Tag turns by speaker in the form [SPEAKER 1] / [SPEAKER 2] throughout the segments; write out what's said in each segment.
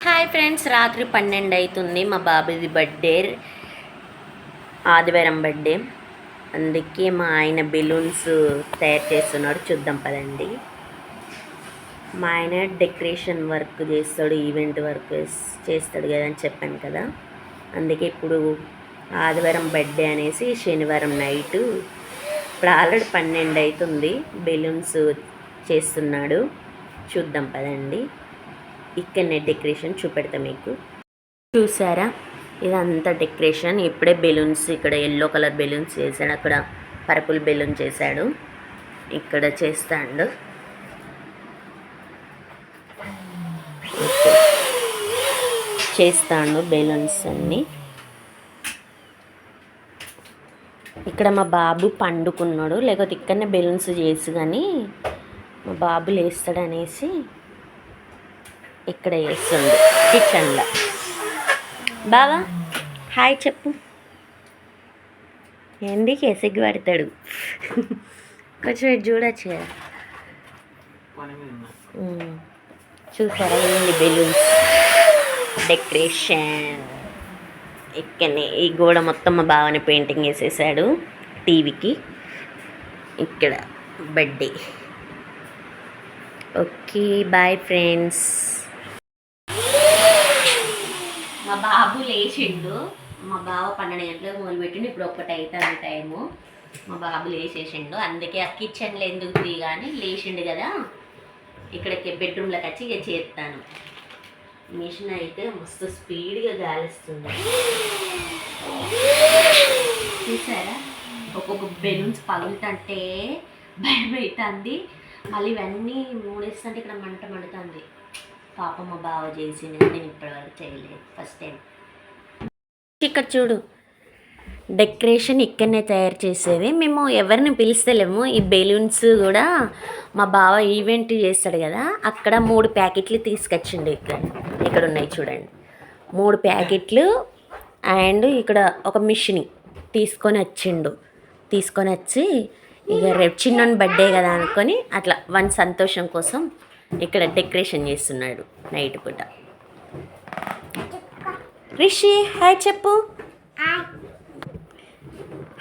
[SPEAKER 1] Hi friends, రాత్రి 12 అవుతుంది. మా బాబుది బర్త్డే, ఆదివారం బర్త్డే. అందుకే మా ఆయన బెలూన్స్ తయారు చేస్తున్నాడు. చూద్దాం పదండి. మా ఆయన డెకరేషన్ వర్క్ చేస్తాడు, ఈవెంట్ వర్క్ చేస్తాడు కదా అని చెప్పాను కదా. అందుకే ఇప్పుడు ఆదివారం బర్త్డే అనేసి శనివారం నైటు ఇప్పుడు ఆల్రెడీ 12 అవుతుంది, బెలూన్స్ చేస్తున్నాడు. చూద్దాం పదండి. ఇక్కడనే డెకరేషన్ చూపెడతా మీకు. చూసారా, ఇదంతా డెకరేషన్. ఇప్పుడే బెలూన్స్, ఇక్కడ ఎల్లో కలర్ బెలూన్స్ చేశాడు, అక్కడ పర్పుల్ బెలూన్ చేశాడు, ఇక్కడ చేస్తాడు. చేస్తాడు బెలూన్స్ అన్నీ. ఇక్కడ మా బాబు పండుకున్నాడు, లేకపోతే ఇక్కడనే బెలూన్స్ చేసి కానీ మా బాబు లేస్తాడనేసి ఇక్కడ వేస్తుంది కిచెన్లో. బావా హాయ్ చెప్పు. ఎందుకు ఎసిగ్గు పడతాడు, కొంచెం చూడచ్చు. చూసారా ఏంది బెలూన్స్ డెకరేషన్. ఇక్కడనే ఈ గోడ మొత్తం మా బావని పెయింటింగ్ వేసేసాడు టీవీకి. ఇక్కడ బర్త్డే. Okay bye friends. మా బాబు లేచిండు. మా బావ 12 గంటలకు మొదలుపెట్టిండు, ఇప్పుడు 1 అవుతుంది టైము. మా బాబు లేచేసిండు, అందుకే ఆ కిచెన్లో ఎందుకు తీ కానీ లేచిండు కదా. ఇక్కడికి బెడ్రూమ్లోకి వచ్చి ఇక చేస్తాను. మిషన్ అయితే మస్తు స్పీడ్గా గాలిస్తుంది. చూసారా, ఒక్కొక్క బెలూన్స్ పగులుతుంటే భయం అవుతుంది. మళ్ళీ ఇవన్నీ మూడేస్తుంటే ఇక్కడ మంట మండుతుంది. పాప మా బావ చేసింది, నేను ఇప్పటివరకు చేయలేదు, ఫస్ట్ టైం. ఇక్కడ చూడు, డెకరేషన్ ఇక్కడనే తయారు చేసేది. మేము ఎవరిని పిలుస్తలేము. ఈ బెలూన్స్ కూడా మా బావ ఈవెంట్ చేస్తాడు కదా, అక్కడ 3 ప్యాకెట్లు తీసుకొచ్చిండు. ఇక్కడ ఉన్నాయి చూడండి, 3 ప్యాకెట్లు. అండ్ ఇక్కడ ఒక మిషన్ తీసుకొని వచ్చి ఇక రేపు చిన్నోని బర్త్డే కదా అనుకొని అట్లా వన్ సంతోషం కోసం ఇక్కడ డెకరేషన్ చేస్తున్నాడు నైట్ పూట. రిషి హాయ్ చెప్పు.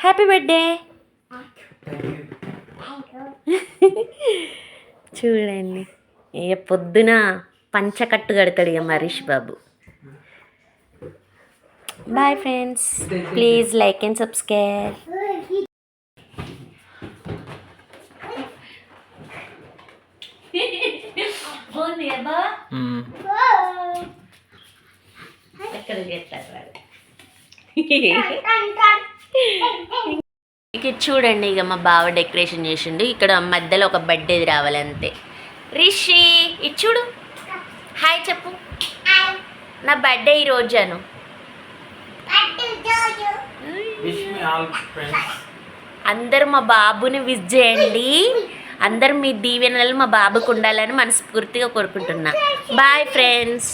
[SPEAKER 1] Happy birthday. చూడండి, ఇక పొద్దున పంచకట్టు కడతాడు ఇక మా రిషి బాబు. Bye friends, please like and subscribe. ఇక చూడండి, ఇక మా బావ డెకరేషన్ చేసిండు. ఇక్కడ మధ్యలో ఒక బర్త్డేది రావాలంతే. రిషి ఇది చూడు, హాయ్ చెప్పు. నా బర్త్డే ఈరోజు అను. అందరూ మా బాబుని విష్ చేయండి. అందరూ మీ దీవెనలు మా బాబుకు ఉండాలని మనస్ఫూర్తిగా కోరుకుంటున్నా. Bye friends.